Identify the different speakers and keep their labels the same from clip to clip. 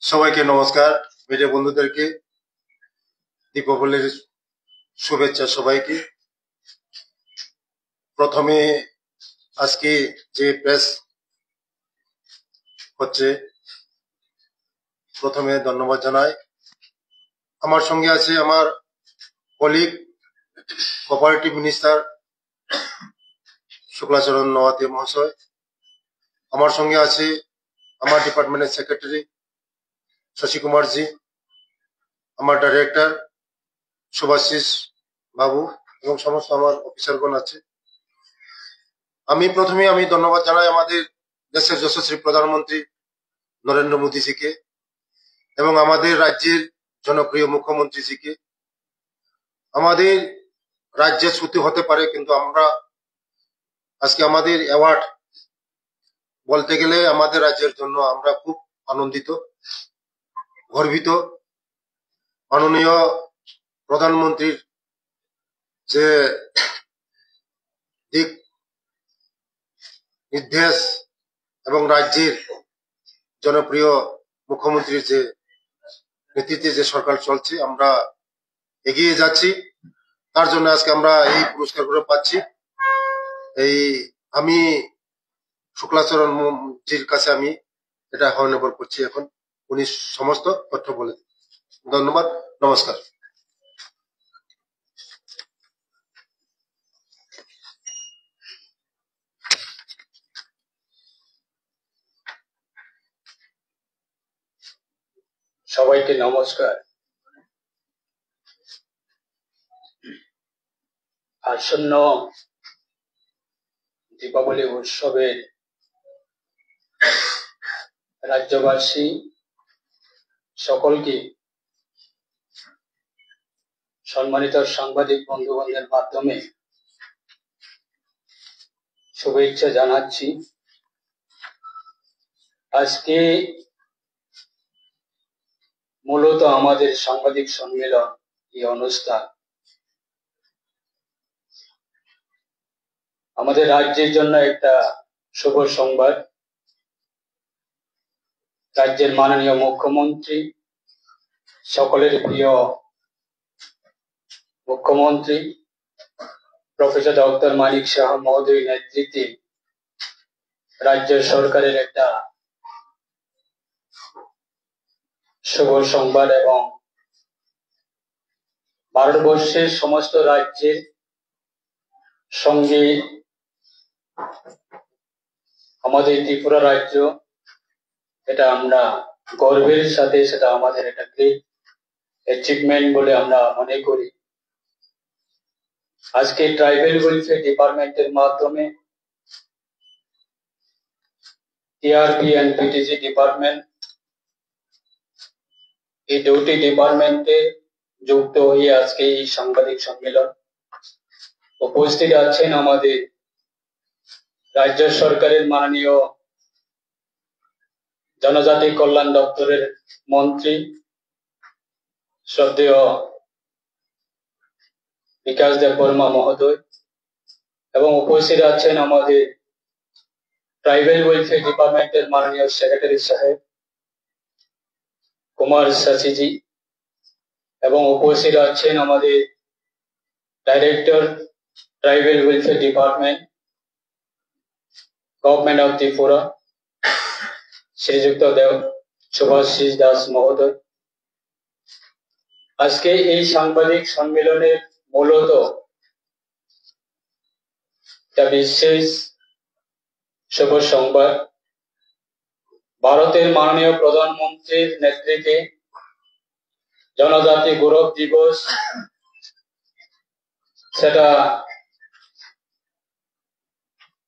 Speaker 1: সবাইকে নমস্কার। মিডিয়া বন্ধুদেরকে দীপাবলির শুভেচ্ছা সবাইকে। প্রথমে আজকে যে প্রেস হচ্ছে প্রথমে ধন্যবাদ জানাই। আমার সঙ্গে আছে আমার কলিগ কোঅপারেটিভ মিনিস্টার শুক্লাচরণ নওয়াতি মহাশয়। আমার সঙ্গে আছে আমার ডিপার্টমেন্টের সেক্রেটারি শশী কুমারজি, আমার ডাইরেক্টর শুভাশিস বাবু এবং সমস্ত আমার অফিসারগণ আছে। আমি ধন্যবাদ জানাই আমাদের দেশের যশস্বী প্রধানমন্ত্রী নরেন্দ্র মোদীজিকে এবং আমাদের রাজ্যের জনপ্রিয় মুখ্যমন্ত্রীজিকে। আমাদের রাজ্যে ছুটি হতে পারে, কিন্তু আমরা আজকে আমাদের অ্যাওয়ার্ড বলতে গেলে আমাদের রাজ্যের জন্য আমরা খুব আনন্দিত, গর্বিত। মাননীয় প্রধানমন্ত্রীর যে দিক নির্দেশ এবং রাজ্যের জনপ্রিয় মুখ্যমন্ত্রীর যে নেতৃত্বে যে সরকার চলছে, আমরা এগিয়ে যাচ্ছি। তার জন্য আজকে আমরা এই পুরস্কারগুলো পাচ্ছি। আমি শুক্লাচরণ জির কাছে আমি এটা হ্যান্ডওভার করছি। এখন উনি সমস্ত তথ্য বলে দিন। ধন্যবাদ, নমস্কার।
Speaker 2: সবাইকে নমস্কার। আসন্ন দীপাবলি উৎসবের রাজ্যবাসী সকলকে সম্মানিত সাংবাদিক বন্ধুগণের মাধ্যমে শুভেচ্ছা জানাচ্ছি। আজকে মূলত আমাদের সাংবাদিক সম্মেলন, এই অনুষ্ঠান আমাদের রাজ্যের জন্য একটা শুভ সংবাদ। রাজ্যের মাননীয় মুখ্যমন্ত্রী, সকলের প্রিয় মুখ্যমন্ত্রী প্রফেসর ডক্টর মানিক সাহা মহোদয়ের নেতৃত্বে রাজ্য সরকারের একটা শুভ সংবাদ এবং ভারতবর্ষের সমস্ত রাজ্যের সঙ্গে আমাদের ত্রিপুরা রাজ্য, এটা আমরা গর্বের সাথে, সেটা আমাদের একটা গ্রেট অ্যাচিভমেন্ট বলে আমরা মনে করি। আজকে ট্রাইবাল ওয়েলফেয়ার ডিপার্টমেন্টের মাধ্যমে টিআরপি এন্ড বিটিজি ডিপার্টমেন্ট, এই দুটি ডিপার্টমেন্টে যুক্ত হয়ে আজকে এই সাংবাদিক সম্মেলন। উপস্থিত আছেন আমাদের রাজ্য সরকারের মাননীয় জনজাতি কল্যাণ দপ্তরের মন্ত্রী শ্রদ্ধেয় বিকাশ দেব বর্মা মহোদয়, এবং উপস্থিত আছেন আমাদের ট্রাইবাল ওয়েলফেয়ার ডিপার্টমেন্টের মাননীয় সেক্রেটারি সাহেব কুমার শশীজি, এবং উপস্থিত আছেন আমাদের director tribal welfare department, government of Tripura, শ্রীযুক্ত দেব শুভাশিস দাস মহোদয়। আজকে এই সাংবাদিক সম্মেলনের মূলত একটা বিশেষ শুভ সংবাদ। ভারতের মাননীয় প্রধানমন্ত্রীর নেতৃত্বে জনজাতি গৌরব দিবস, সেটা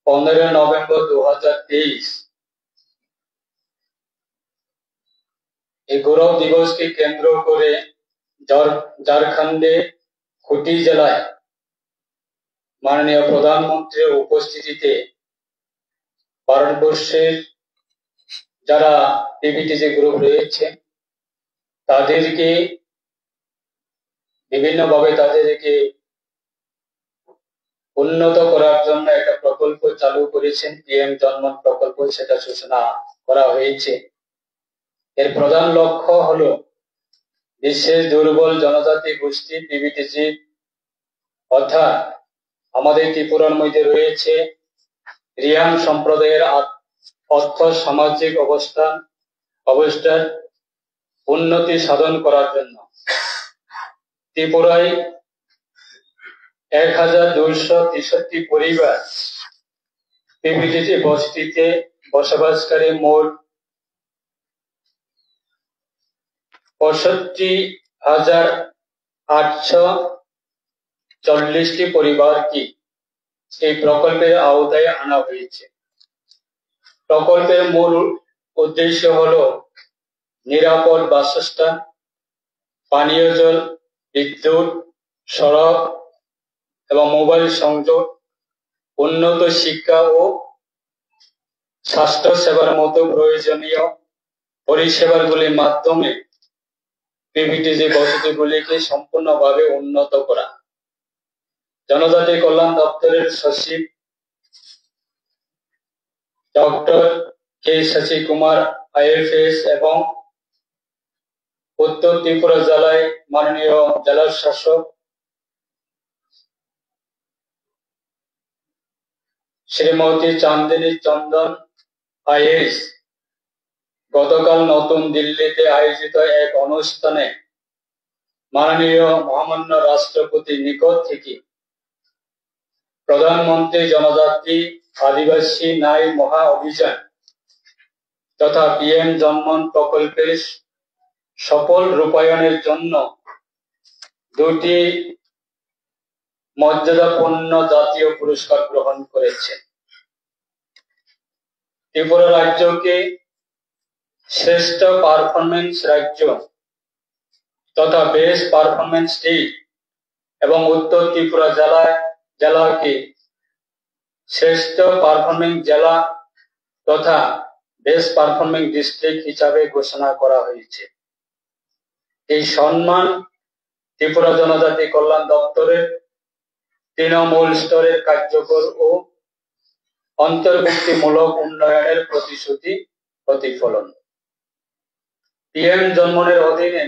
Speaker 2: 15 নভেম্বর 2023, এই গৌরব দিবসকে কেন্দ্র করে ঝাড়খণ্ডে খুঁটি জেলায় মাননীয় প্রধানমন্ত্রীর উপস্থিতিতে ভারতবর্ষের যারা পিভিটিজি গ্রুপ রয়েছে তাদেরকে বিভিন্নভাবে তাদেরকে উন্নত করার জন্য একটা প্রকল্প চালু করেছেন, পিএম জন্মন প্রকল্প, সেটা সূচনা করা হয়েছে। এর প্রধান লক্ষ্য হলো বিশেষ দুর্বল জনজাতি গোষ্ঠী পিবিটিজি অর্থাৎ আমাদের ত্রিপুরার মধ্যে রয়েছে রিয়াং সম্প্রদায়ের অর্থ সামাজিক অবস্থার উন্নতি সাধন করার জন্য ত্রিপুরায় 1263 পরিবার পিবিটিজি বস্তিতে বসবাসকারী মোট 65,840 পরিবারকে এই প্রকল্পের আওতায় আনা হয়েছে। প্রকল্পের মূল উদ্দেশ্য হলো নিরাপদ বাসস্থান, পানীয় জল, বিদ্যুৎ, সড়ক এবং মোবাইল সংযোগ, উন্নত শিক্ষা ও স্বাস্থ্য সেবার মতো প্রয়োজনীয় পরিষেবাগুলির মাধ্যমে পিবিটিজি বসতিগুলিকে সম্পূর্ণভাবে উন্নত করা। জনজাতি কল্যাণ দপ্তরের সচিব ডক্টর কে শশী কুমার আইএফএস এবং উত্তর ত্রিপুরা জেলায় মাননীয় জেলা শাসক শ্রীমতী চাঁদিনী চন্দন আইএস গতকাল নতুন দিল্লিতে আয়োজিত এক অনুষ্ঠানে মাননীয় মহামান্য রাষ্ট্রপতির নিকট থেকে প্রধানমন্ত্রী জনজাতি আদিবাসী ন্যায় মহা অভিযান তথা পিএম জনমন প্রকল্পের সফল রূপায়ণের জন্য 2টি মর্যাদাপূর্ণ জাতীয় পুরস্কার গ্রহণ করেছে। ত্রিপুরা রাজ্যকে শ্রেষ্ঠ পারফরমেন্স রাজ্য তথা বেস্ট পারফরমেন্স স্টেট এবং উত্তর ত্রিপুরা জেলাকে শ্রেষ্ঠ পারফরমিং জেলা তথা বেস্ট পারফরমিং ডিস্ট্রিক্ট হিসাবে ঘোষণা করা হয়েছে। এই সম্মান ত্রিপুরা জনজাতি কল্যাণ দপ্তরের তৃণমূল স্তরের কার্যকর ও অন্তর্ভুক্তিমূলক উন্নয়নের প্রতিশ্রুতি প্রতিফলন। পিএম জনমনের অধীনে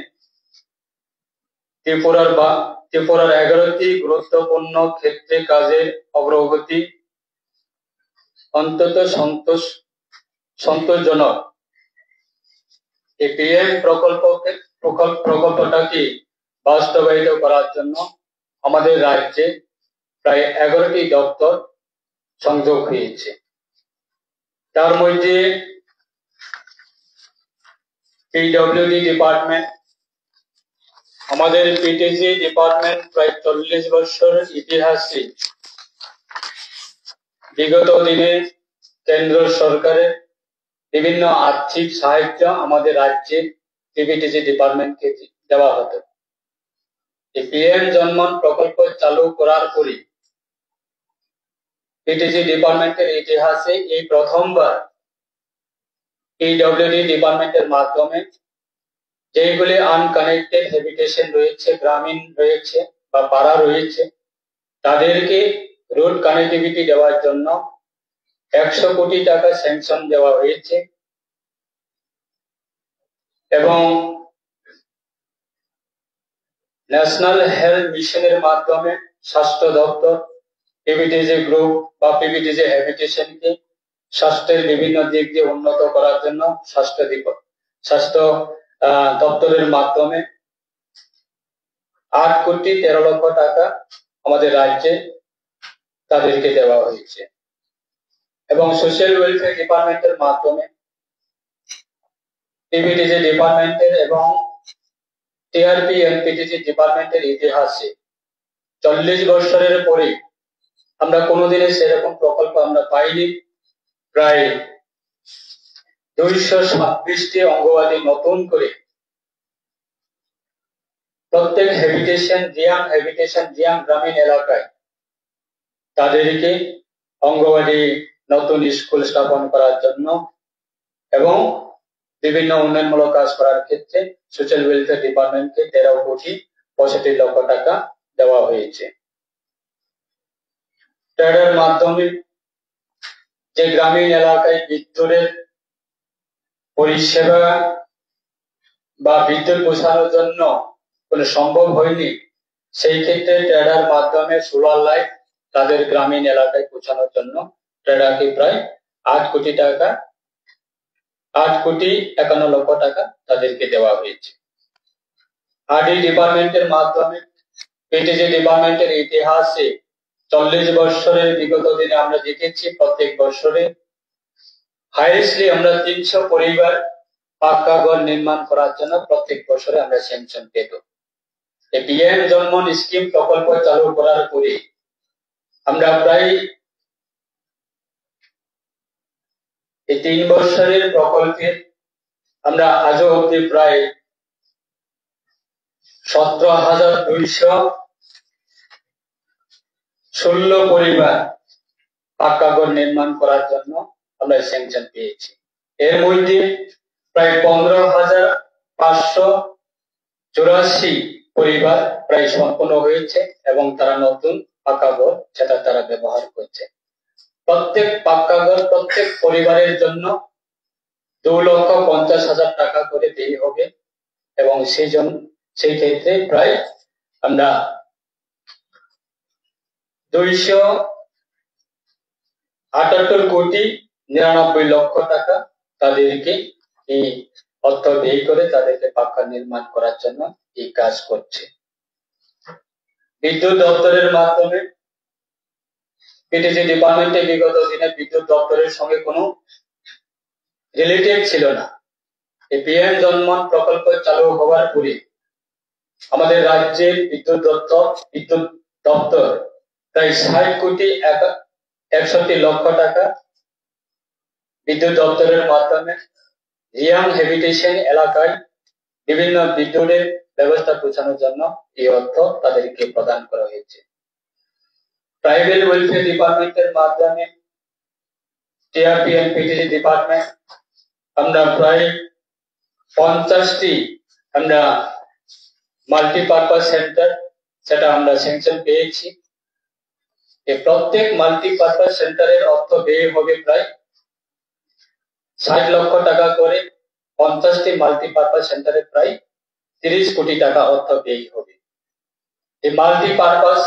Speaker 2: ত্রিপুরার 11টি গুরুত্বপূর্ণ ক্ষেত্রে কাজের অগ্রগতি অন্তত সন্তোষজনক। এই পিএম প্রকল্পটাকে বাস্তবায়িত করার জন্য আমাদের রাজ্যে প্রায় 11টি দপ্তর সংযোগ হয়েছে। তার মধ্যে পিডব্লিউডি ডিপার্টমেন্ট, আমাদের পিটিজি ডিপার্টমেন্ট প্রায় 40 বছরের ইতিহাসে বিগত দিনে কেন্দ্র সরকারের বিভিন্ন আর্থিক সাহায্য আমাদের রাজ্যে পিবিটিজি ডিপার্টমেন্টকে দেওয়া হতো। এই পিএম জনমন প্রকল্প চালু করার পরে পিটিজি ডিপার্টমেন্টের ইতিহাসে এই প্রথমবার পিডব্লিউডি ডিপার্টমেন্টের মাধ্যমে যেগুলি আনকানেক্টেড হ্যাবিটেশন রয়েছে, গ্রামীণ রয়েছে বা পাড়া রয়েছে, তাদেরকে রোড কানেক্টিভিটি দেওয়ার জন্য 100 কোটি টাকা স্যাংশন দেওয়া হয়েছে এবং ন্যাশনাল হেলথ মিশনের মাধ্যমে স্বাস্থ্য দপ্তর পিবিটিজি গ্রুপ বা পিবিটিজি হ্যাবিটেশনকে স্বাস্থ্যের বিভিন্ন দিক দিয়ে উন্নত করার জন্য স্বাস্থ্য দপ্তরের মাধ্যমে 8,13,00,000 টাকা আমাদের রাজ্যে তাদেরকে দেওয়া হয়েছে এবং সোশ্যাল ওয়েলফেয়ার ডিপার্টমেন্টের মাধ্যমে পিবিটিজি ডিপার্টমেন্টের এবং টিআরপি এনপিটিজি ডিপার্টমেন্টের ইতিহাসে 40 বছরের পরে আমরা কোনোদিনই সেরকম প্রকল্প আমরা পাইনি। প্রায় 226টি অঙ্গনওয়াড়ি নতুন করে প্রত্যেক জিয়াং গ্রামীণ এলাকায় তাদেরকে অঙ্গনওয়াড়ি নতুন স্কুল স্থাপন করার জন্য এবং বিভিন্ন উন্নয়নমূলক কাজ করার ক্ষেত্রে সোশ্যাল ওয়েলফেয়ার ডিপার্টমেন্টকে 13,65,00,000 টাকা দেওয়া হয়েছে। ট্রেডের মাধ্যমে যে গ্রামীণ এলাকায় বিদ্যুতের পরিষেবা বা বিদ্যুৎ পৌঁছানোর জন্য কোনো সম্ভব হয়নি, সেই ক্ষেত্রে ট্রেডার মাধ্যমে সোলার লাইট তাদের গ্রামীণ এলাকায় পৌঁছানোর জন্য ট্রেডারকে প্রায় 8,51,00,000 টাকা তাদেরকে দেওয়া হয়েছে। আরডি ডিপার্টমেন্টের মাধ্যমে পিটিজি ডিপার্টমেন্টের ইতিহাসে 40 বছরের বিগত দিনে আমরা দেখেছি প্রত্যেক বছরে হাইয়েস্টলি আমরা 300 পরিবার পাক্কা ঘর নির্মাণ করার জন্য প্রত্যেক বছরে আমরা স্যাংশন পেত। এই পিএম জন্মন স্কিম প্রকল্প চালু করার পরে আমরা প্রায় এই 3 বছরের প্রকল্পে আমরা আজও অব্দি প্রায় 17,216 পরিবার পাক্কা ঘর নির্মাণ করার জন্য আমরা স্যাংশন পেয়েছি। এর মধ্যে প্রায় 15,584 পরিবার প্রায় সম্পন্ন হয়েছে এবং তারা নতুন পাক্কা ঘর সেটা তারা ব্যবহার করছে। প্রত্যেক পাক্কা ঘর প্রত্যেক পরিবারের জন্য 2,50,000 টাকা করে ব্যয় হবে এবং সেই ক্ষেত্রে প্রায় আমরা 278,99,00,000 টাকা তাদেরকে এই অর্থ ব্যয় করে তাদেরকে পাক্কা নির্মাণ করার জন্য এই কাজ করছে। বিদ্যুৎ দপ্তরের মাধ্যমে পিটিজি ডিপার্টমেন্টে বিগত দিনে বিদ্যুৎ দপ্তরের সঙ্গে কোনো রিলেটেড ছিল না। এই পিএম জন্মন প্রকল্প চালু হওয়ার পরে আমাদের রাজ্যের বিদ্যুৎ দপ্তর প্রায় 60,61,00,000 টাকা বিদ্যুৎ দপ্তরের মাধ্যমে রিয়াং হ্যাবিটেশন এলাকায় বিভিন্ন বিদ্যুতের ব্যবস্থা পৌঁছানোর জন্য এই অর্থ তাদেরকে প্রদান করা হয়েছে। ট্রাইবাল ওয়েলফেয়ার ডিপার্টমেন্টের মাধ্যমে টিআরপি এন্ড পিটিজি ডিপার্টমেন্ট আমরা প্রায় 50টি আমরা মাল্টিপারপাস সেন্টার সেটা আমরা স্যাংশন পেয়েছি। এই প্রত্যেক মাল্টিপারপাস সেন্টারের অর্থ ব্যয় হবে প্রায় 60 লক্ষ টাকা করে। 50টি মাল্টিপারপাস সেন্টারে প্রায় 30 কোটি টাকা অর্থ ব্যয় হবে। এই মাল্টিপারপাস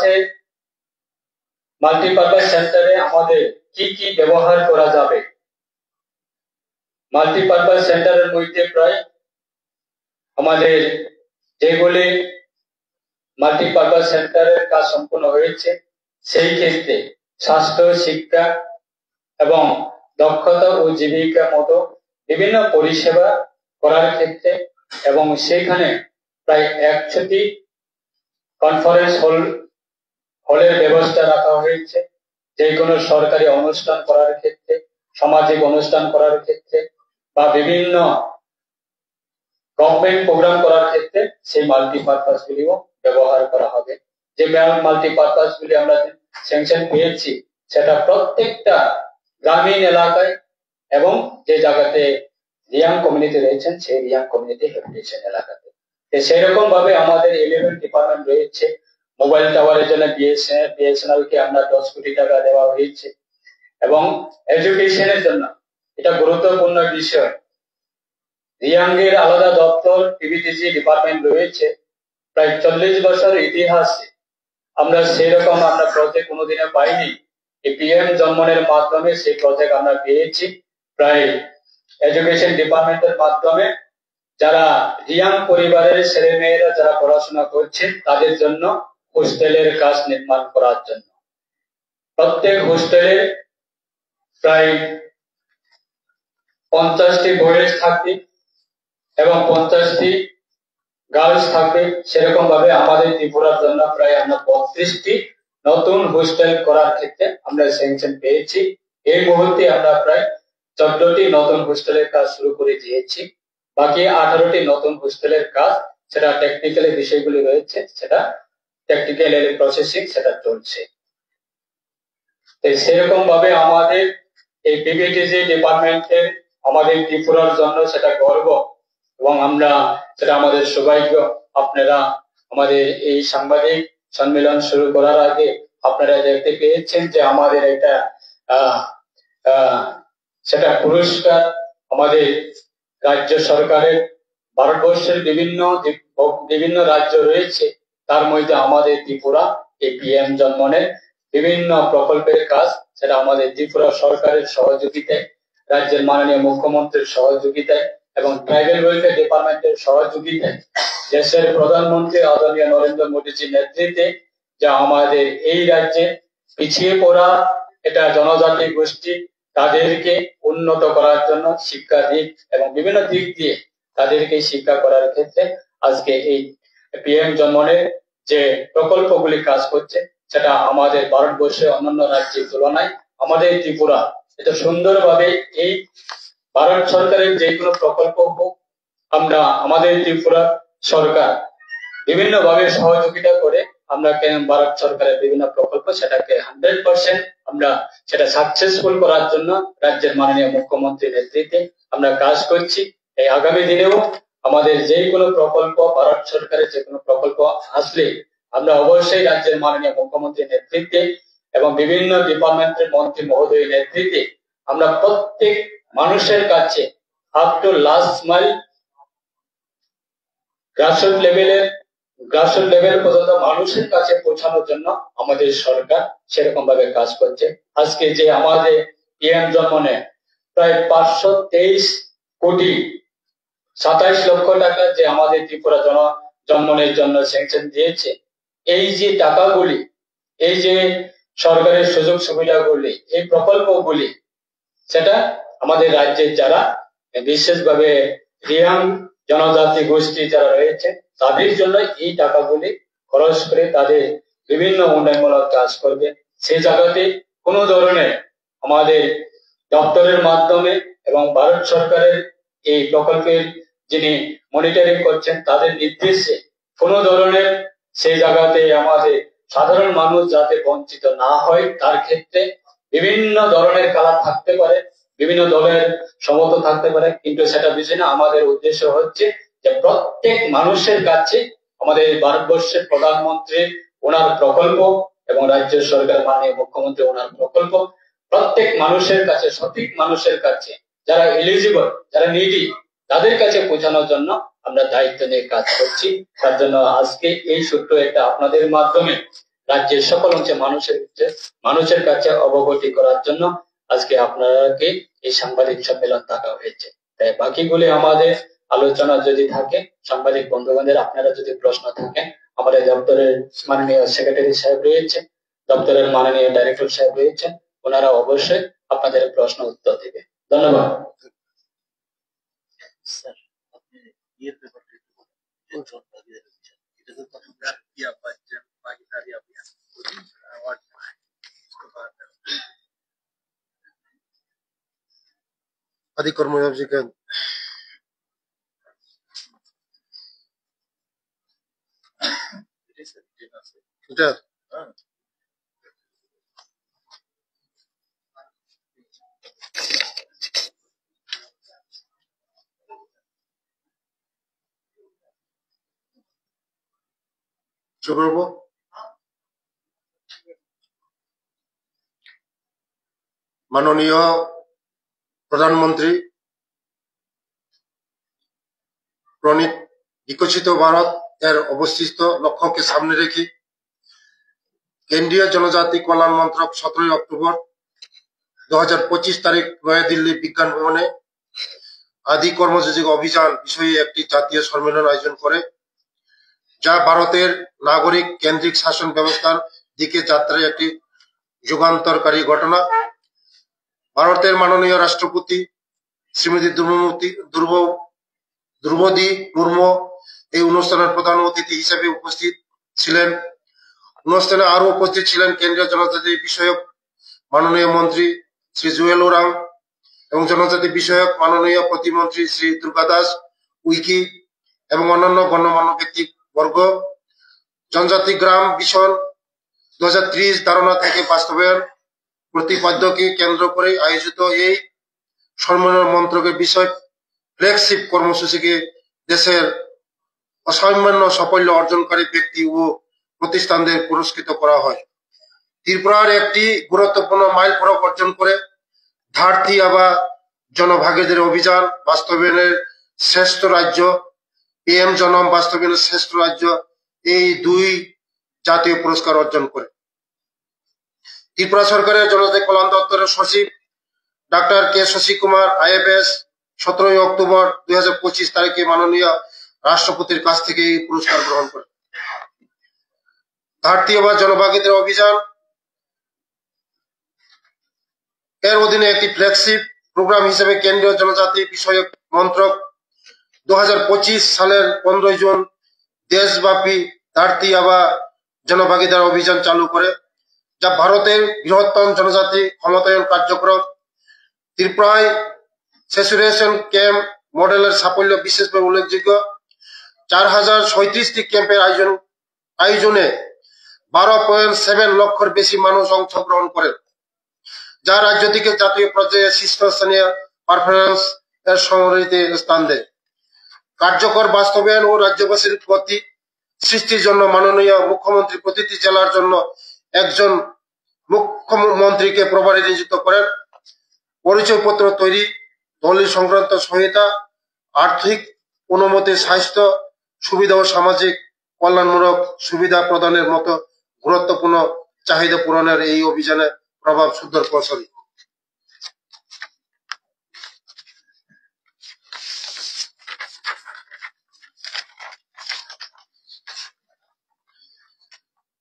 Speaker 2: সেন্টারে আমাদের কি কি ব্যবহার করা যাবে? মাল্টিপারপাস সেন্টারের মধ্যে প্রায় আমাদের যেগুলি মাল্টিপারপাস সেন্টারের কাজ সম্পূর্ণ হয়েছে সেই ক্ষেত্রে স্বাস্থ্য, শিক্ষা এবং দক্ষতা ও জীবিকা মতো বিভিন্ন পরিষেবা করার ক্ষেত্রে এবং সেখানে প্রায় 100টি কনফারেন্স হলের ব্যবস্থা রাখা হয়েছে। যে কোনো সরকারি অনুষ্ঠান করার ক্ষেত্রে, সামাজিক অনুষ্ঠান করার ক্ষেত্রে বা বিভিন্ন গভর্নমেন্ট প্রোগ্রাম করার ক্ষেত্রে সেই মাল্টিপারপাস গুলিও ব্যবহার করা হবে। যে মাল্টিপারপাস গুলি আমরা স্যাংশন পেয়েছি সেটা প্রত্যেকটা গ্রামীণ এলাকায় এবং যে জায়গাতে রিয়াং কমিউনিটি রয়েছেন সেই রিয়াং কমিউনিটি হ্যাবিটেশন এলাকাতে। সেই রকম ভাবে আমাদের 11 ডিপার্টমেন্ট রয়েছে। মোবাইল টাওয়ারের জন্য বিএসএনএল কে আমরা 10 কোটি টাকা দেওয়া হয়েছে এবং এডুকেশনের জন্য এটা গুরুত্বপূর্ণ বিষয়। রিয়াংয়ের আলাদা দপ্তর পিবিটিজি ডিপার্টমেন্ট রয়েছে। প্রায় 40 বছর ইতিহাসে আমরা সেরকম প্রজেক্ট কোনোদিনে পাইনি। এই পিএম জন্মনের মাধ্যমে সেই প্রজেক্ট আমরা পেয়েছি। প্রায় এডুকেশন ডিপার্টমেন্টের মাধ্যমে যারা রিয়াং পরিবারের ছেলে মেয়েরা যারা পড়াশোনা করছে তাদের জন্য হোস্টেলের কাজ নির্মাণ করার জন্য প্রত্যেক হোস্টেলে প্রায় 50টি বয়েজ থাকবে এবং 50টি গার্লস থাকবে। সেরকম ভাবে আমাদের ত্রিপুরার জন্য প্রায় আমরা 32টি নতুন হোস্টেল করার ক্ষেত্রে আমরা স্যাংশন পেয়েছি। এই মুহূর্তে আমরা প্রায় 14টি নতুন হোস্টেলের কাজ শুরু করে দিয়েছি। বাকি 18টি নতুন হোস্টেলের কাজ সেটা টেকনিক্যালি বিষয়গুলি রয়েছে, সেটা টেকনিক্যাল প্রসেসিং সেটা চলছে। সেরকম ভাবে আমাদের এই পিবিটিজি ডিপার্টমেন্টের আমাদের ত্রিপুরার জন্য সেটা গর্ব এবং আমরা সেটা আমাদের সৌভাগ্য। আপনারা আমাদের এই সাংবাদিক সম্মেলন শুরু করার আগে আপনারা দেখতে পেয়েছেন যে আমাদের একটা সেটা পুরস্কার আমাদের রাজ্য সরকারের ভারতবর্ষের বিভিন্ন রাজ্য রয়েছে, তার মধ্যে আমাদের ত্রিপুরা এই পিএম জন্মনের বিভিন্ন প্রকল্পের কাজ সেটা আমাদের ত্রিপুরা সরকারের সহযোগিতায়, রাজ্যের মাননীয় মুখ্যমন্ত্রীর সহযোগিতায় এবং ট্রাইবাল ওয়েলফেয়ার ডিপার্টমেন্টের সহযোগিতায়, দেশের প্রধানমন্ত্রী আদরণীয় নরেন্দ্র মোদীজির নেতৃত্বে যা আমাদের এই রাজ্যে পিছিয়ে পড়া এটা জনজাতি গোষ্ঠী তাদেরকে উন্নত করার জন্য শিক্ষা দিক এবং বিভিন্ন দিক দিয়ে তাদেরকে শিক্ষা করার ক্ষেত্রে আজকে এই পিএম জন্মনের যে প্রকল্পগুলি কাজ করছে সেটা আমাদের ভারতবর্ষের অন্যান্য রাজ্যের তুলনায় আমাদের ত্রিপুরা এত সুন্দরভাবে এই ভারত সরকারের যে কোনো প্রকল্প হোক আমরা আমাদের ত্রিপুরা সরকার বিভিন্ন ভাবে সহযোগিতা করে আমরা ভারত সরকারের বিভিন্ন প্রকল্প সেটাকে 100% আমরা সেটা সাকসেসফুল করার জন্য রাজ্যের মাননীয় মুখ্যমন্ত্রীর নেতৃত্বে আমরা কাজ করছি। এই আগামী দিনেও আমাদের যে কোনো প্রকল্প ভারত সরকারের যে কোনো প্রকল্প আসলে আমরা অবশ্যই রাজ্যের মাননীয় মুখ্যমন্ত্রীর নেতৃত্বে এবং বিভিন্ন ডিপার্টমেন্টের মন্ত্রী মহোদয়ের নেতৃত্বে আমরা প্রত্যেক মানুষের কাছে up to last mile grassroot level পর্যন্ত মানুষের কাছে পৌঁছানোর জন্য আমাদের সরকার সেরকম ভাবে কাজ করছে। আজকে যে আমাদের পিএম জন্মনে প্রায় 523 কোটি 27 লক্ষ টাকা যে আমাদের ত্রিপুরা জন্মনের জন্য স্যাংশন দিয়েছে, এই যে টাকাগুলি, এই যে সরকারের সুযোগ সুবিধাগুলি, এই প্রকল্পগুলি সেটা আমাদের রাজ্যের যারা বিশেষভাবে রিয়াং জনজাতি গোষ্ঠী যারা রয়েছে তাদের জন্য এই টাকাগুলি খরচ করে তাদের বিভিন্ন উন্নয়নমূলক কাজ করবে। সেই জায়গাতে কোনো ধরনের আমাদের দপ্তরের মাধ্যমে এবং ভারত সরকারের এই প্রকল্পের যিনি মনিটরিং করছেন তাদের নির্দেশে কোনো ধরনের সেই জায়গাতে আমাদের সাধারণ মানুষ যাতে বঞ্চিত না হয় তার ক্ষেত্রে বিভিন্ন ধরনের কালার থাকতে পারে, বিভিন্ন দলের সমর্থ থাকতে পারে, কিন্তু সেটা বিষয় না। আমাদের উদ্দেশ্য হচ্ছে যে প্রত্যেক মানুষের কাছে আমাদের ভারতবর্ষের প্রধানমন্ত্রী ওনার প্রকল্প এবং রাজ্য সরকার মাননীয় মুখ্যমন্ত্রী ওনার প্রকল্প প্রত্যেক মানুষের কাছে, সঠিক মানুষের কাছে, যারা এলিজিবল, যারা নিডি তাদের কাছে পৌঁছানোর জন্য আমরা দায়িত্ব নিয়ে কাজ করছি। তার জন্য আজকে এই ছোট্ট একটা আপনাদের মাধ্যমে রাজ্যের সকল অংশে মানুষের কাছে অবগতি করার জন্য আজকে আপনাকে এই সাংবাদিক সম্মেলন ডাকা হয়েছে। তাই বাকিগুলি আমাদের আলোচনা যদি থাকে, সাংবাদিক বন্ধুবান্ধব আপনারা যদি প্রশ্ন থাকে, আমাদের দপ্তরের মাননীয় সেক্রেটারি সাহেব রয়েছে, দপ্তরের মাননীয় ডাইরেক্টর সাহেব রয়েছেন, ওনারা অবশ্যই আপনাদের প্রশ্ন উত্তর দেবে। ধন্যবাদ।
Speaker 1: आदि कर्मयोगी के माननीय प्रधानमंत्री प्रणीत विकसित भारत एर अवस्थित लक्ष्य के सामने रेखे केंद्रीय जनजाति कल्याण मंत्रक 17 अक्टोबर 2025 तारीख नया दिल्ली विज्ञान भवने आदि कर्मयोगी अभियान विषय एक जातीय सम्मेलन आयोजन करे जा भारतेर नागरिक केंद्रिक शासन व्यवस्थार दिके यात्राय एक जुगान्तरकारी घटना। भारतेर माननीय राष्ट्रपति श्रीमती द्रौपदी मुर्मू এই অনুষ্ঠানের প্রধান অতিথি হিসেবে উপস্থিত ছিলেন। অনুষ্ঠানে আরো উপস্থিত ছিলেন কেন্দ্রীয় জনজাতি বিষয়ক মাননীয় মন্ত্রী শ্রী জুয়েল ওরাং এবং জনজাতি বিষয়ক মাননীয় প্রতিমন্ত্রী শ্রী দুর্গা দাস উইকি এবং অন্যান্য গণ্যমান্য ব্যক্তিবর্গ। জনজাতি গ্রাম ভিশন 2030 ধারণা থেকে বাস্তবায়ন প্রতিপাদ্যকে কেন্দ্র করে আয়োজিত এই সম্মেলন মন্ত্রকের বিষয় ফ্ল্যাগশিপ কর্মসূচিকে দেশের অসামান্য সাফল্য অর্জনকারী ব্যক্তি ও প্রতিষ্ঠানদের পুরস্কৃত করা হয়। ত্রিপুরার একটি গুরুত্বপূর্ণ মাইল ফলক অর্জন করে ধারতি আবা জনভাগীদের অভিযান বাস্তবায়নের শ্রেষ্ঠ রাজ্য PM জনম বাস্তবায়নের শ্রেষ্ঠ রাজ্য এই 2 জাতীয় পুরস্কার অর্জন করে। ত্রিপুরা সরকারের জনজাতি কল্যাণ দপ্তরের সচিব ডাক্তার কে শশী কুমার IFS 17 অক্টোবর 2025 তারিখে মাননীয় রাষ্ট্রপতির কাছ থেকে এই পুরস্কার গ্রহণ করে। ধরতি আবা জনভাগিদারি অভিযান এর অধীনে একটি ফ্ল্যাগশিপ প্রোগ্রাম হিসেবে কেন্দ্রীয় জনজাতি বিষয়ক মন্ত্রক 2025 সালের 15 জুন দেশব্যাপী ধরতি আবা জনভাগিদারি অভিযান চালু করে, যা ভারতের বৃহত্তম জনজাতি ক্ষমতায়ন কার্যক্রম। ত্রিপুরায় স্যাচুরেশন ক্যাম্প মডেলের সাফল্য বিশেষভাবে উল্লেখযোগ্য। 4037টি ক্যাম্পের আয়োজনে 12.7 লক্ষের বেশি মানুষ অংশগ্রহণ করেন, যা রাজ্য থেকে জাতীয় পর্যায়ে শীর্ষস্থানীয় পারফরমেন্স এর সমৃদ্ধি স্থান দেয়। কার্যকর বাস্তবায়ন ও রাজ্যবাসীর গতি সৃষ্টির জন্য মাননীয় মুখ্যমন্ত্রী প্রতিটি জেলার জন্য একজন মুখ্যমন্ত্রীকে প্রভারী নিযুক্ত করেন। পরিচয়পত্র তৈরি, দলিল সংক্রান্ত সহায়তা, আর্থিক অনুমতি, স্বাস্থ্য সুবিধা ও সামাজিক কল্যাণমূলক সুবিধা প্রদানের মতো গুরুত্বপূর্ণ চাহিদা পূরণের এই অভিযানে প্রভাব সুদূর প্রসারী।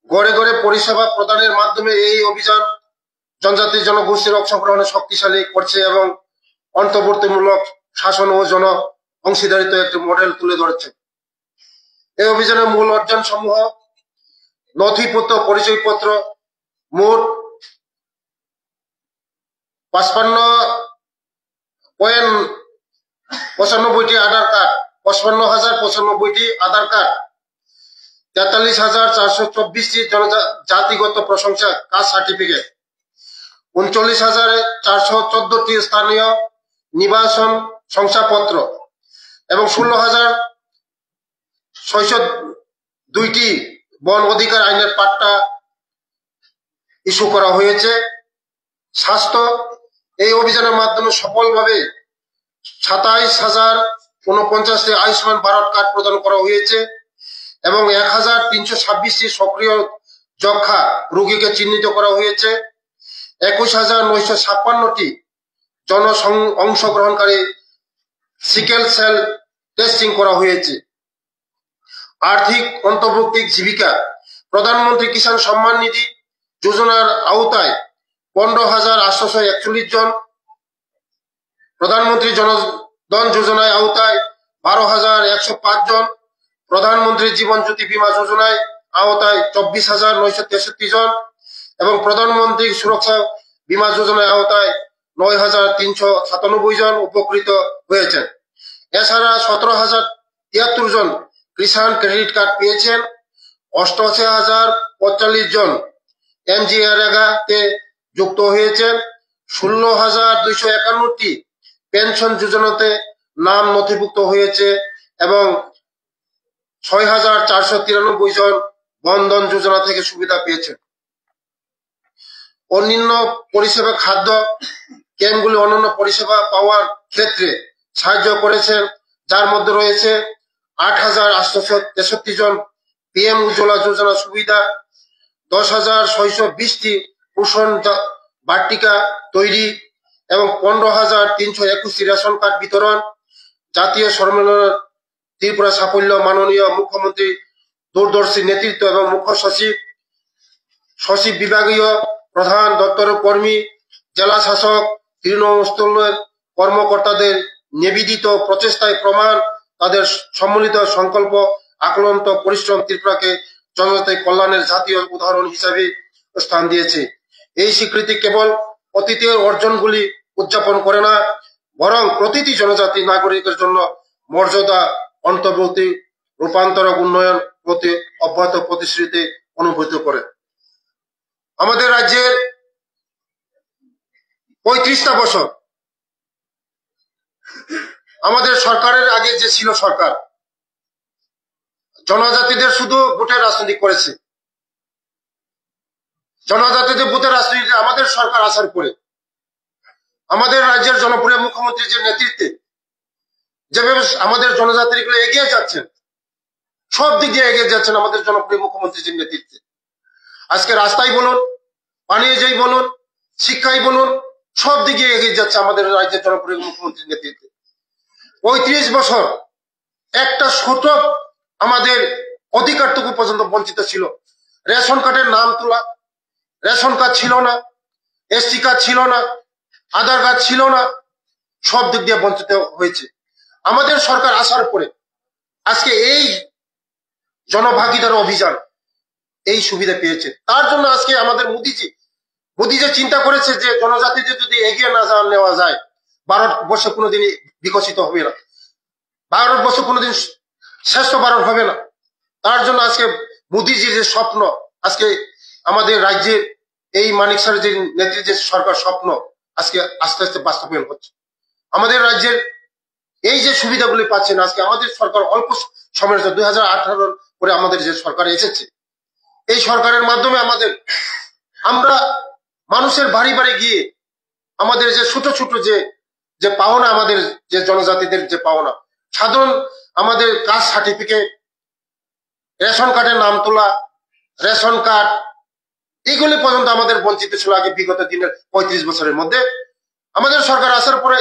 Speaker 1: গড়ে গড়ে পরিষেবা প্রদানের মাধ্যমে এই অভিযান জনজাতি জনগোষ্ঠীর অংশগ্রহণে শক্তিশালী করছে এবং অন্তর্বর্তীমূলক শাসন ও জন অংশীদারিত্ব একটি মডেল তুলে ধরেছে। এই অভিযানের মূল অর্জন সমূহ: নথিপত্র পরিচয়পত্র, মোট 55.95টি আধার কার্ড, 55,095টি আধার কার্ড, 43,424টি জাতিগত প্রশংসা কাস্ট সার্টিফিকেট, 39,414টি স্থানীয় নিবাসন শংসাপত্র এবং 16,602টি বন অধিকার আইনের পাট্টা ইস্যু করা হয়েছে। স্বাস্থ্য: এই অভিযানের মাধ্যমে সফলভাবে 27,049টি আয়ুষ্মান ভারত কার্ড প্রদান করা হয়েছে এবং 1,326টি সক্রিয় যক্ষ্মা রোগীকে চিহ্নিত করা হয়েছে। 21,956টি অংশগ্রহণকারী সিকেল সেল টেস্টিং করা হয়েছে। আর্থিক অন্তর্ভুক্তি জীবিকা: প্রধানমন্ত্রী কিষাণ সম্মান নিধি যোজনার আওতায় 15,841 জন, প্রধানমন্ত্রী জনধন যোজনায় আওতায় 12,105 জন, প্রধানমন্ত্রী জীবন জ্যোতি বীমা যোজনায় আওতায় 24,963 জন এবং প্রধানমন্ত্রী সুরক্ষা বীমা যোজনায় আওতায় 9,397 জন উপকৃত হয়েছেন। এছাড়া 17,073 জন কিষাণ ক্রেডিট কার্ড পেয়েছেন। 88,045 জন MGNREGA-তে যুক্ত হয়েছেন। 16,251টি পেনশন যোজনাতে নাম নথিভুক্ত হয়েছে এবং 6,493 জন বন্ধন যোজনা থেকে সুবিধা পেয়েছেন। অন্যান্য পরিষেবা: খাদ্য ক্যাম্পগুলি অন্যান্য পরিষেবা পাওয়ার ক্ষেত্রে সাহায্য করেছেন, যার মধ্যে রয়েছে 8,863 জন PM উজ্জ্বলা যোজনা সুবিধা, 10,620টি পোষণ বাটিকা তৈরি এবং 15,321টি রেশন কার্ড বিতরণ। জাতীয় সম্মেলনের ত্রিপুরা সাফল্য: মাননীয় মুখ্যমন্ত্রী দূরদর্শী নেতৃত্ব এবং মুখ্য সচিব, বিভাগীয় প্রধান, দপ্তরের কর্মী, জেলা শাসক, তৃণমূলের কর্মকর্তাদের নিবেদিত প্রচেষ্টায় প্রমাণ, তাদের সম্মিলিত সংকল্প, আক্রান্ত পরিশ্রম ত্রিপুরাকে জনজাতি কল্যাণের জাতীয় উদাহরণ হিসাবে স্থান দিয়েছে। এই স্বীকৃতি কেবল অতীতের অর্জনগুলি উদযাপন করে না, বরং প্রতিটি জনজাতি নাগরিকের জন্য মর্যাদা, অন্তর্ভুক্তি, রূপান্তরক উন্নয়ন প্রতি অব্যাহত প্রতিশ্রুতি অনুভূত করে। আমাদের রাজ্যের 35টা বছর আমাদের সরকারের আগে যে ছিল সরকার, জনজাতিদের শুধু ভোটের রাজনীতি করেছে। জনজাতিদের ভোটের রাজনীতি আমাদের সরকার আসার পরে আমাদের রাজ্যের জনপ্রিয় মুখ্যমন্ত্রীর যে নেতৃত্বে যেভাবে আমাদের জনজাতিগুলো এগিয়ে যাচ্ছেন, সব দিক দিয়ে এগিয়ে যাচ্ছেন আমাদের জনপ্রিয় মুখ্যমন্ত্রীর নেতৃত্বে। আজকে রাস্তায় বলুন, পানীয় যাই বলুন, শিক্ষায় বলুন, সব দিকে এগিয়ে যাচ্ছে আমাদের রাজ্যের জনপ্রিয় মুখ্যমন্ত্রীর নেতৃত্বে। 35 বছর একটা শতক আমাদের অধিকারটুকু পর্যন্ত বঞ্চিত ছিল। রেশন কার্ডের নাম তোলা, রেশন কার্ড ছিল না, এসটি কার্ড ছিল না, আধার কার্ড ছিল না, সব দিক দিয়ে বঞ্চিত হয়েছে। আমাদের সরকার আসার পরে আজকে এই জনভাগিদার অভিযান এই সুবিধা পেয়েছে। তার জন্য আজকে আমাদের মোদিজি চিন্তা করেছে যে জনজাতিদের যদি এগিয়ে না নেওয়া যায়, ভারতবর্ষ কোনোদিন বিকশিত হবে না, ভারতবর্ষ কোনোদিন শ্রেষ্ঠ ভারত হবে না। তার জন্য আজকে মোদিজির যে স্বপ্ন, আজকে আমাদের রাজ্যের এই মানিক স্যারের যে নেতৃত্বে সরকার স্বপ্ন আজকে আস্তে আস্তে বাস্তবায়ন হচ্ছে। আমাদের রাজ্যের এই যে সুবিধাগুলি পাচ্ছেন, আজকে আমাদের সরকার অল্প সময়ের 2018 পরে আমাদের যে সরকার এসেছে, এই সরকারের মাধ্যমে আমরা মানুষের বাড়ি বাড়ি গিয়ে আমাদের যে ছোট ছোট যে পাওনা, আমাদের যে জনজাতিদের যে পাওনা, সাধারণ আমাদের কাস্ট সার্টিফিকেট, রেশন কার্ডের নাম তোলা, রেশন কার্ড, এইগুলি পর্যন্ত আমাদের বঞ্চিত ছিল আগে বিগত দিনের 35 বছরের মধ্যে। আমাদের সরকার আসার পরে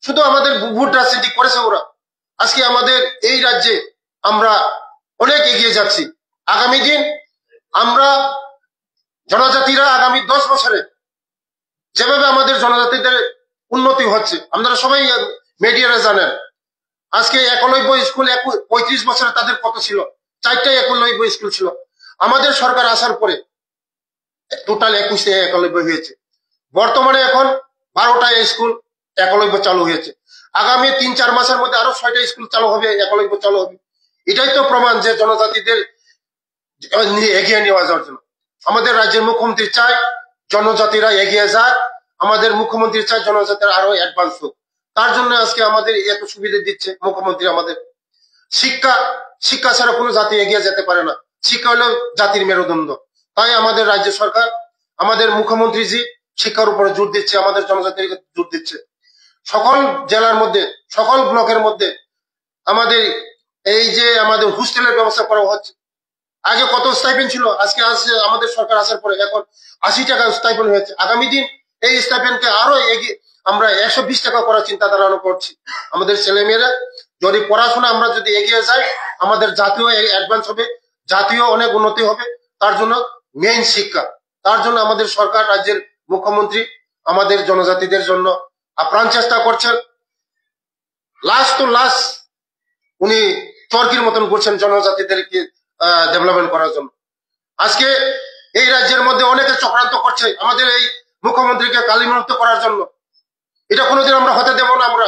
Speaker 1: শুধু আমাদের ভোট রাজনীতি করেছে ওরা। আজকে আমাদের এই রাজ্যে আমরা অনেক এগিয়ে যাচ্ছি। আগামী দিন আমরা জনজাতিরা আগামী 10 বছরে যেভাবে আমাদের জনজাতিদের উন্নতি হচ্ছে, আপনারা সবাই মিডিয়ারে জানেন। আজকে একলব্য স্কুল 35 বছরে তাদের কত ছিল? 4টা একলব্য স্কুল ছিল। আমাদের সরকার আসার পরে টোটাল 21 একলব্য হয়েছে। বর্তমানে এখন 12টা স্কুল একলব্য চালু হয়েছে। আগামী 3-4 মাসের মধ্যে আরো 6টা স্কুল চালু হবে, একলব্য চালু হবে। এটাই তো প্রমাণ যে জনজাতিদের এগিয়ে নিয়ে যাওয়ার জন্য আমাদের রাজ্যের মুখ্যমন্ত্রী চায় জনজাতিরা এগিয়ে যাক, আমাদের মুখ্যমন্ত্রী চায় জনজাতিরা আরো অ্যাডভান্স হোক। তার জন্য আজকে আমাদের এত সুবিধা দিচ্ছে মুখ্যমন্ত্রী আমাদের। শিক্ষা ছাড়া কোনো জাতি এগিয়ে যেতে পারে না। শিক্ষা হলো জাতির মেরুদণ্ড। তাই আমাদের রাজ্য সরকার, আমাদের মুখ্যমন্ত্রীজি শিক্ষার উপরে জোর দিচ্ছে, আমাদের জনজাতিকে জোর দিচ্ছে। সকল জেলার মধ্যে, সকল ব্লকের মধ্যে আমাদের এই যে আমাদের হোস্টেলের ব্যবস্থা করা হচ্ছে। আগে কত স্টাইপেন্ড ছিল, আজকে আমাদের সরকার আসার পরে এখন 80 টাকা স্টাইপেন্ড হয়েছে। আগামী দিন এই স্টাইপেন্ডকে আরো এগিয়ে আমরা 120 টাকা করার চিন্তা ধারণা করছি। আমাদের ছেলেমেয়েরা যদি পড়াশোনা আমরা যদি এগিয়ে যাই, আমাদের জাতীয় অ্যাডভান্স হবে, জাতীয় অনেক উন্নতি হবে। তার জন্য মেইন শিক্ষা। তার জন্য আমাদের সরকার, রাজ্যের মুখ্যমন্ত্রী আমাদের জনজাতিদের জন্য আপ্রাণ চেষ্টা করছেন। লাস্ট টু লাস্ট উনি চরকির মতন করছেন জনজাতিদেরকে ডেভেলপমেন্ট করার জন্য। আজকে এই রাজ্যের মধ্যে অনেকে চক্রান্ত করছে আমাদের এই মুখ্যমন্ত্রীকে কালিমুক্ত করার জন্য। এটা কোনোদিন আমরা হতে দেব না। আমরা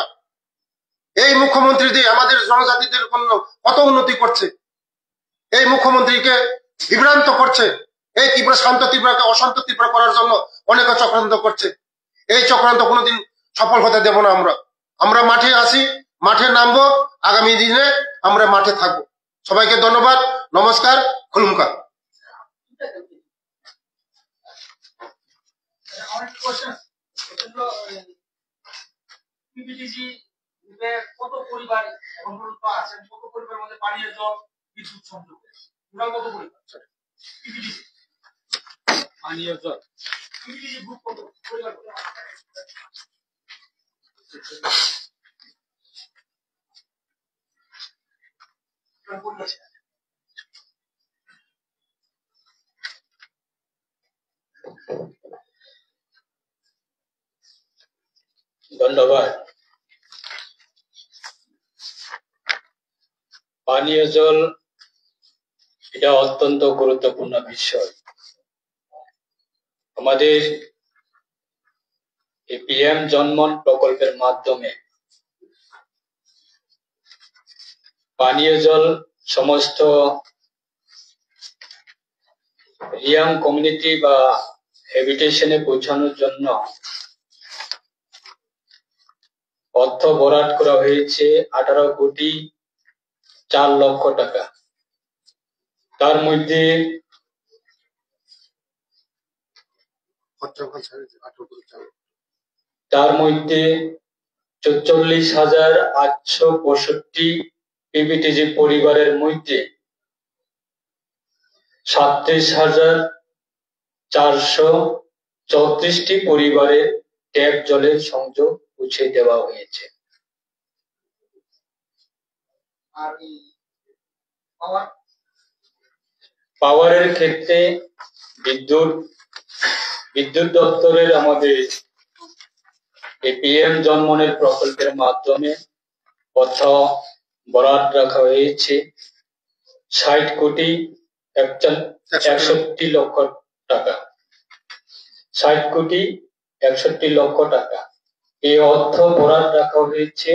Speaker 1: এই মুখ্যমন্ত্রী দিয়ে আমাদের জনজাতিদের কত উন্নতি করছে, এই মুখ্যমন্ত্রীকে বিভ্রান্ত করছে। এই শান্ত ত্রিপুরাকে অশান্ত ত্রিপুরা করার জন্য অনেকে চক্রান্ত করছে। এই চক্রান্ত কোনোদিন সফল হতে দেব না। আমরা মাঠে আসি, মাঠে নামবো, আগামী দিনে আমরা মাঠে থাকবো। সবাইকে ধন্যবাদ, নমস্কার, খুলুমকা।
Speaker 3: কত পরিবার এখন পর্যন্ত আছেন, কত পরিবারের মধ্যে পানীয় জল, বিদ্যুৎ সংযোগ, টোটাল কত পরিবার পানীয় জল গ্রুপ কত পরিবার?
Speaker 2: ধন্যবাদ। পানীয় জল এটা অত্যন্ত গুরুত্বপূর্ণ বিষয়। আমাদের এই পিএম জনমন প্রকল্পের মাধ্যমে পানীয় জল সমস্ত রিয়াং কমিউনিটি বা হ্যাবিটেশনে পৌঁছানোর জন্য অর্থ বরাদ্দ করা হয়েছে 18,04,00,000 টাকা। তার মধ্যে 44,865 পিবিটিজি পরিবারের মধ্যে 37,434টি পরিবারের ট্যাপ জলের সংযোগ পৌঁছে দেওয়া হয়েছে। পাওয়ারের ক্ষেত্রে বিদ্যুৎ দপ্তরের আমাদের পিএম জনমনের প্রকল্পের মাধ্যমে অর্থ বরাদ্দ রাখা হয়েছে 60,61 লক্ষ টাকা। 60,61 লক্ষ টাকা এই অর্থ বরাদ্দ রাখা হয়েছে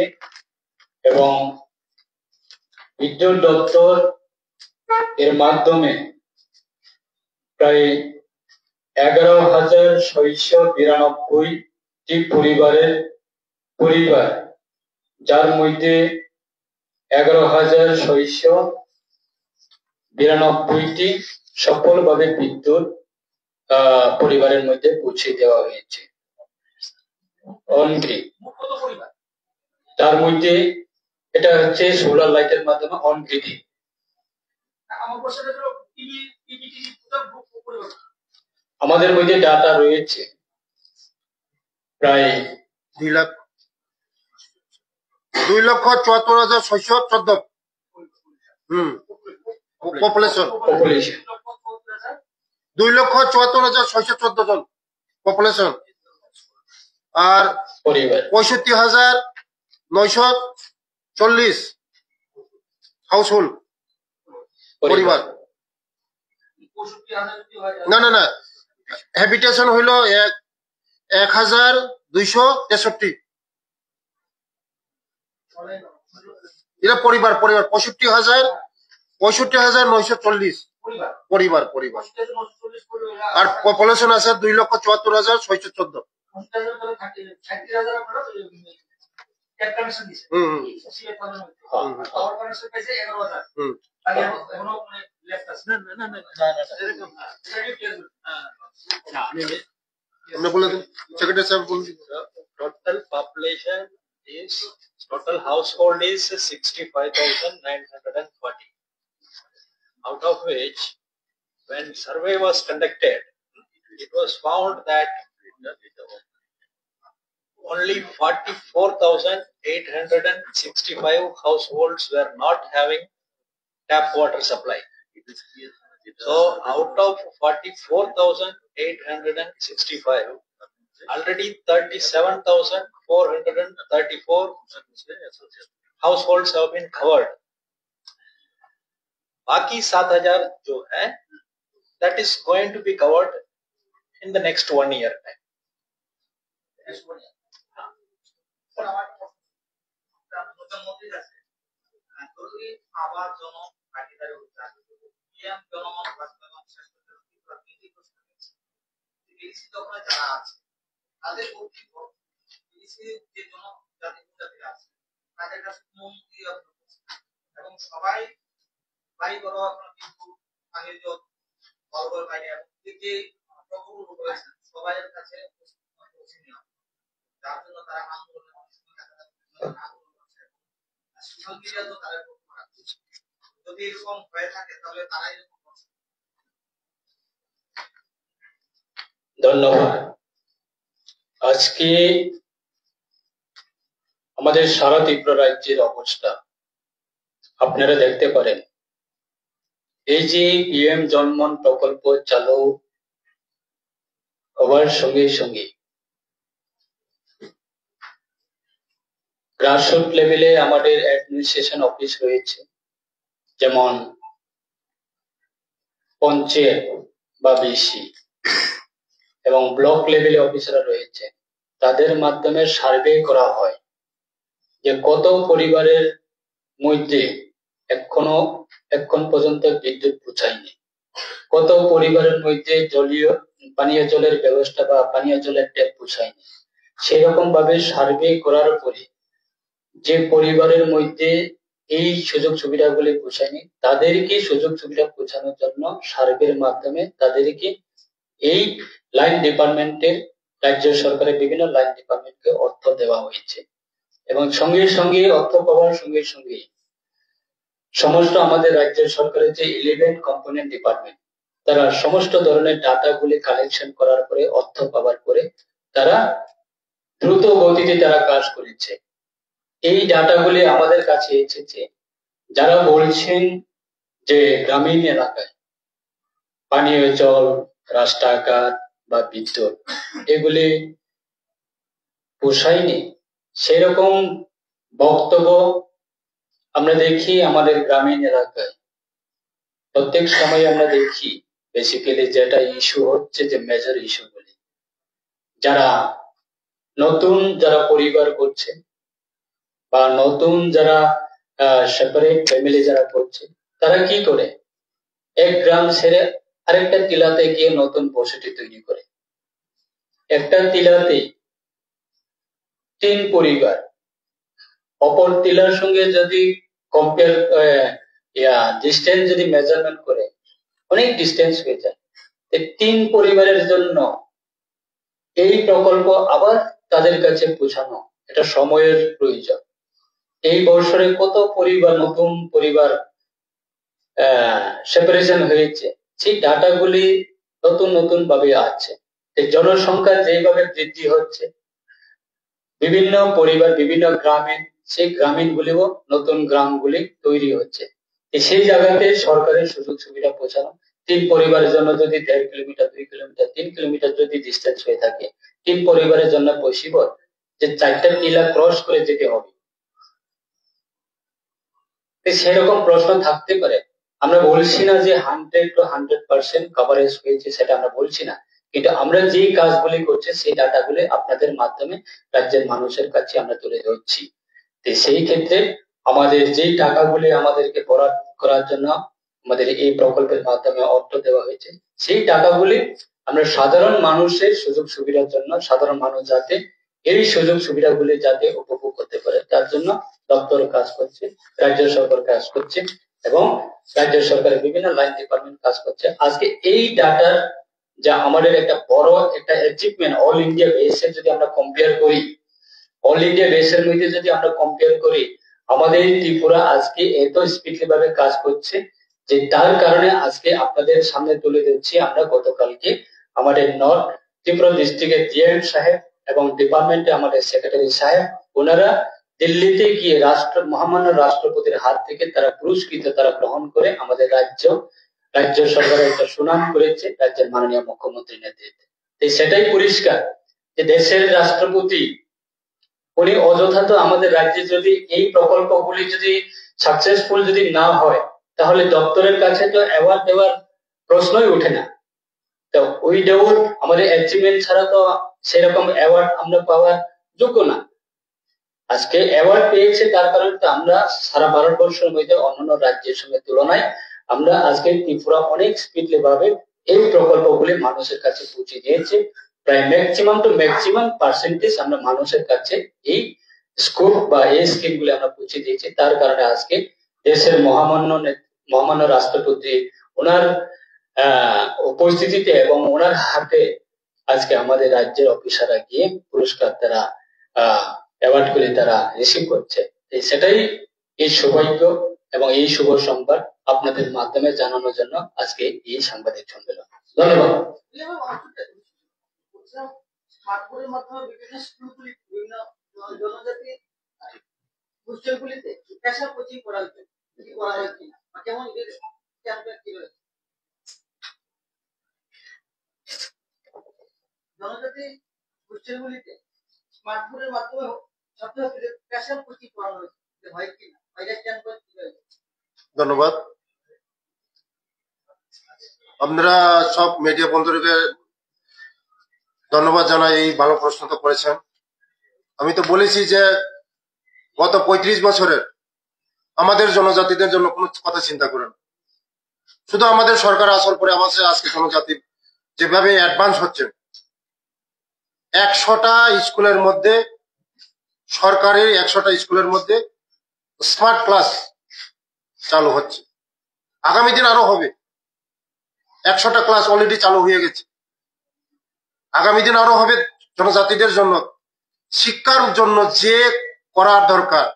Speaker 2: এবং বিদ্যুৎ দপ্তর এর মাধ্যমে প্রায় 11,692টি পরিবার, যার মধ্যে 11,692টি সফলভাবে বিদ্যুৎ পরিবারের মধ্যে পৌঁছে দেওয়া হয়েছে অনগ্রিড। তার মধ্যে এটা হচ্ছে সোলার লাইটের মাধ্যমে অনগ্রিড। আমাদের মধ্যে ডাটা রয়েছে প্রায়
Speaker 1: 2,74,614 পপুলেশন 2,74,614 জন পপুলেশন আর 65,940 হাউসহোল্ড পরিবার। না হ্যাবিটেশন হইল 1,263। এটা পরিবার 65,940 পরিবার আর পপুলেশন আছে 2,74,614।
Speaker 4: Total population is total household is 65,940, out of which when survey was conducted it was found that only 44,865 households were not having tap water supply. So out of 44,865, already 37,434 households have been covered. बाकी 7,000 जो है that is going to be covered in the next 1 year time.
Speaker 2: ধন্যবাদ। আজকে আমাদের সারা ত্রিপুরা রাজ্যের অবস্থা আপনারা দেখতে পারেন। এই যে পিএম জনমন প্রকল্প চালু হওয়ার সঙ্গে সঙ্গে গ্রাসরুট লেভেলে আমাদের অ্যাডমিনিস্ট্রেশন অফিস রয়েছে, যেমন পঞ্চায়েত বা বিসি এবং ব্লক লেভেলে অফিসাররা রয়েছে। তাদের মাধ্যমে সার্ভে করা হয় যে কত পরিবারের মধ্যে এখন পর্যন্ত বিদ্যুৎ পৌঁছায়নি, কত পরিবারের মধ্যে পানীয় জলের ব্যবস্থা বা পানীয় জলের ট্যাপ পৌঁছায়নি। সেরকম ভাবে সার্ভে করার পরে যে পরিবারের মধ্যে এই সুযোগ সুবিধাগুলি পৌঁছায়নি তাদেরকে সুযোগ সুবিধা পৌঁছানোর জন্য সার্ভের মাধ্যমে তাদেরকে এই লাইন ডিপার্টমেন্টের রাজ্য সরকারের বিভিন্ন লাইন ডিপার্টমেন্টকে অর্থ দেওয়া হয়েছে এবং সঙ্গে সঙ্গে অর্থ পাওয়ার সঙ্গে সঙ্গে সমস্ত আমাদের রাজ্য সরকারের যে 11 কম্পোনেন্ট ডিপার্টমেন্ট তারা সমস্ত ধরনের ডাটাগুলি কালেকশন করার পরে, অর্থ পাওয়ার পরে তারা দ্রুত গতিতে তারা কাজ করেছে। এই ডাটাগুলি আমাদের কাছে এসেছে। যারা বলছেন যে গ্রামীণ এলাকায় পানীয় জল, রাস্তাঘাট বা বিদ্যুৎ এগুলি পোষায়নি, সেরকম বক্তব্য আমরা দেখি আমাদের গ্রামীণ এলাকায় প্রত্যেক সময়। আমরা দেখি বেসিক্যালি যেটা ইস্যু হচ্ছে, যে মেজর ইস্যুগুলি, যারা নতুন যারা পরিবার করছে বা নতুন যারা সেপারেট ফ্যামিলি যারা করছে, তারা কি করে এক গ্রাম ছেড়ে আরেকটা টিলাতে গিয়ে নতুন বসতি তৈরি করে। একটা টিলাতে 3 পরিবার, অপর টিলার সঙ্গে যদি কম্পেয়ার ডিস্টেন্স যদি মেজারমেন্ট করে, অনেক ডিস্টেন্স হয়ে যায়। 3 পরিবারের জন্য এই প্রকল্প আবার তাদের কাছে পৌঁছানো, এটা সময়ের প্রয়োজন। এই বছরে কত পরিবার, নতুন পরিবার সেপারেশন হয়েছে, সেই ডাটাগুলি নতুন নতুন ভাবে আছে। জনসংখ্যা যেভাবে বৃদ্ধি হচ্ছে, বিভিন্ন পরিবার বিভিন্ন গ্রামীণ, সেই গ্রামীণ গুলিও নতুন গ্রামগুলি তৈরি হচ্ছে। সেই জায়গাতে সরকারের সুযোগ সুবিধা পৌঁছানো। 3 পরিবারের জন্য যদি 1.5 কিলোমিটার, 2 কিলোমিটার, 3 কিলোমিটার যদি ডিস্টেন্স হয়ে থাকে, 3 পরিবারের জন্য পসিবল যে 4টা টিলা ক্রস করে যেতে হবে। সেরকম প্রশ্ন থাকতে পারে। আমরা বলছি না যে 100 to 100% কভারেজ হয়েছে, সেটা আমরা বলছি না, কিন্তু আমরা যেই কাজগুলি করছি সেই ডাটাগুলি আপনাদের মাধ্যমে রাজ্যের মানুষের কাছে আমরা তুলে ধরছি। সেই ক্ষেত্রে আমাদের যেই টাকাগুলি আমাদেরকে বরাদ্দ করার জন্য আমাদের এই প্রকল্পের মাধ্যমে অর্থ দেওয়া হয়েছে, সেই টাকাগুলি আমরা সাধারণ মানুষের সুযোগ সুবিধার জন্য, সাধারণ মানুষ যাতে এই সুযোগ সুবিধাগুলি যাতে উপভোগ করতে পারে, তার জন্য দপ্তর কাজ করছে, রাজ্য সরকার কাজ করছে এবং রাজ্য সরকারের বিভিন্ন লাইন ডিপার্টমেন্ট কাজ করছে। আজকে এই ডাটার যা আমাদের একটা বড় একটা অ্যাচিভমেন্ট, অল ইন্ডিয়া বেসে যদি আমরা কম্পেয়ার করি, অল ইন্ডিয়া বেসের মধ্যে যদি আমরা কম্পেয়ার করি, আমাদের ত্রিপুরা আজকে এত স্পিডলি ভাবে কাজ করছে যে তার কারণে আজকে আপনাদের সামনে তুলে ধরছি। আমরা গতকালকে আমাদের নর্থ ত্রিপুরা ডিস্ট্রিক্টের জিএম সাহেব এবং ডিপার্টমেন্টে আমাদের সেক্রেটারি সাহেব, ওনারা দিল্লিতে গিয়ে মহামান্য রাষ্ট্রপতির হাত থেকে তারা পুরস্কৃত, তারা গ্রহণ করে আমাদের রাজ্য সরকারের একটা সুনাম করেছে রাজ্যের মাননীয় মুখ্যমন্ত্রীর নেতৃত্বে। সেটাই পরিষ্কার যে দেশের রাষ্ট্রপতি উনি অযথা তো আমাদের রাজ্যে যদি এই প্রকল্পগুলি যদি সাকসেসফুল যদি না হয়, তাহলে দপ্তরের কাছে তো অ্যাওয়ার্ড দেওয়ার প্রশ্নই ওঠে না। তো ওই দেওয়ার আমাদের অ্যাচিভমেন্ট ছাড়া তো সেরকম অ্যাওয়ার্ড আমরা পাওয়ার যোগ্য না। আজকে অ্যাওয়ার্ড পেয়েছে তার কারণে তো আমরা সারা ভারতবর্ষের মধ্যে অন্যান্য রাজ্যের সঙ্গে তুলনায় আমরা আজকে ত্রিপুরা অনেক স্পিডলি ভাবে এই প্রকল্পগুলি মানুষের কাছে পৌঁছে দিয়েছে। প্রায় ম্যাক্সিমাম টু ম্যাক্সিমাম পার্সেন্টেজ আমরা মানুষের কাছে এই স্কোপ বা এই স্কিম গুলি আমরা পৌঁছে দিয়েছি। তার কারণে আজকে দেশের মহামান্য রাষ্ট্রপতি ওনার উপস্থিতিতে এবং ওনার হাতে আজকে আমাদের রাজ্যের অফিসাররা গিয়ে পুরস্কার তারা অ্যাওয়ার্ড গুলি তারা রিসিভ করছে। সেটাই এই সৌভাগ্য এবং এই শুভ সংবাদ আপনাদের মাধ্যমে জানানোর জন্য আজকে এই সাংবাদিক সম্মেলন। ধন্যবাদ।
Speaker 3: স্মার্টফোনের মাধ্যমে বিভিন্ন স্কুলগুলি, বিভিন্ন জনজাতি হোস্টেলগুলিতে পেশা কোচিং করা হচ্ছে কিনা, কেমন জনজাতি হোস্টেলগুলিতে স্মার্টফোনের মাধ্যমে ছাত্রছাত্রীদের পেশা কোচিং করানো হচ্ছে, হয় কিনা,
Speaker 1: ধন্যবাদ। আপনারা সব মিডিয়া বন্ধুদেরকে ধন্যবাদ জানাই, এই ভালো প্রশ্ন তো করেছেন। আমি তো বলেছি যে গত 35 বছরের আমাদের জনজাতিদের জন্য কোনো কথা চিন্তা করেন, শুধু আমাদের সরকার আসার পরে আমাদের আজকে জনজাতি যেভাবে অ্যাডভান্স হচ্ছে, 100টা স্কুলের মধ্যে, সরকারি 100টা স্কুলের মধ্যে স্মার্ট ক্লাস চালু হচ্ছে। আগামী দিন আরো হবে। 100টা ক্লাস অলরেডি চালু হয়ে গেছে, আগামী দিন আরো হবে। জনজাতিদের জন্য শিক্ষার জন্য যে করার দরকার,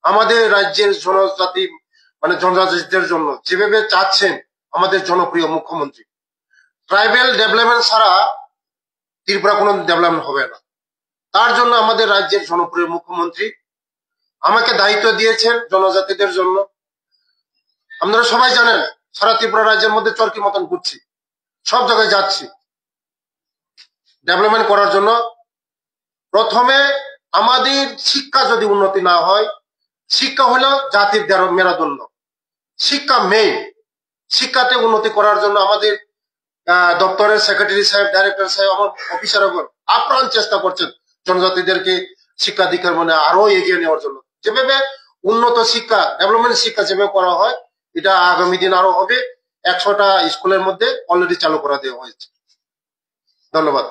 Speaker 1: আমাদের রাজ্যের জনজাতিদের জন্য যেভাবে চাচ্ছেন আমাদের জনপ্রিয় মুখ্যমন্ত্রী। ট্রাইবেল ডেভেলপমেন্ট ছাড়া ত্রিপুরা কোনো ডেভেলপমেন্ট হবে না। তার জন্য আমাদের রাজ্যের জনপ্রিয় মুখ্যমন্ত্রী আমাকে দায়িত্ব দিয়েছেন জনজাতিদের জন্য। আপনারা সবাই জানেন সারা ত্রিপুরা রাজ্যের মধ্যে চরকি মতন ঘুরছি, সব জায়গায় যাচ্ছি ডেভেলপমেন্ট করার জন্য। প্রথমে আমাদের শিক্ষা যদি উন্নতি না হয়, শিক্ষা হলো জাতির মেরুদণ্ড, শিক্ষা মেইন। শিক্ষাতে উন্নতি করার জন্য আমাদের দপ্তরের সেক্রেটারি সাহেব, ডাইরেক্টর সাহেব, আমার অফিসারগণ আপ্রাণ চেষ্টা করছেন জনজাতিদেরকে শিক্ষা দীক্ষার মানে আরো এগিয়ে নেওয়ার জন্য। যেভাবে উন্নত শিক্ষা, ডেভেলপমেন্ট শিক্ষা যেভাবে করা হয়, এটা আগামী দিন আরো হবে। 100টা স্কুলের মধ্যে অলরেডি চালু করা দেওয়া হয়েছে। ধন্যবাদ।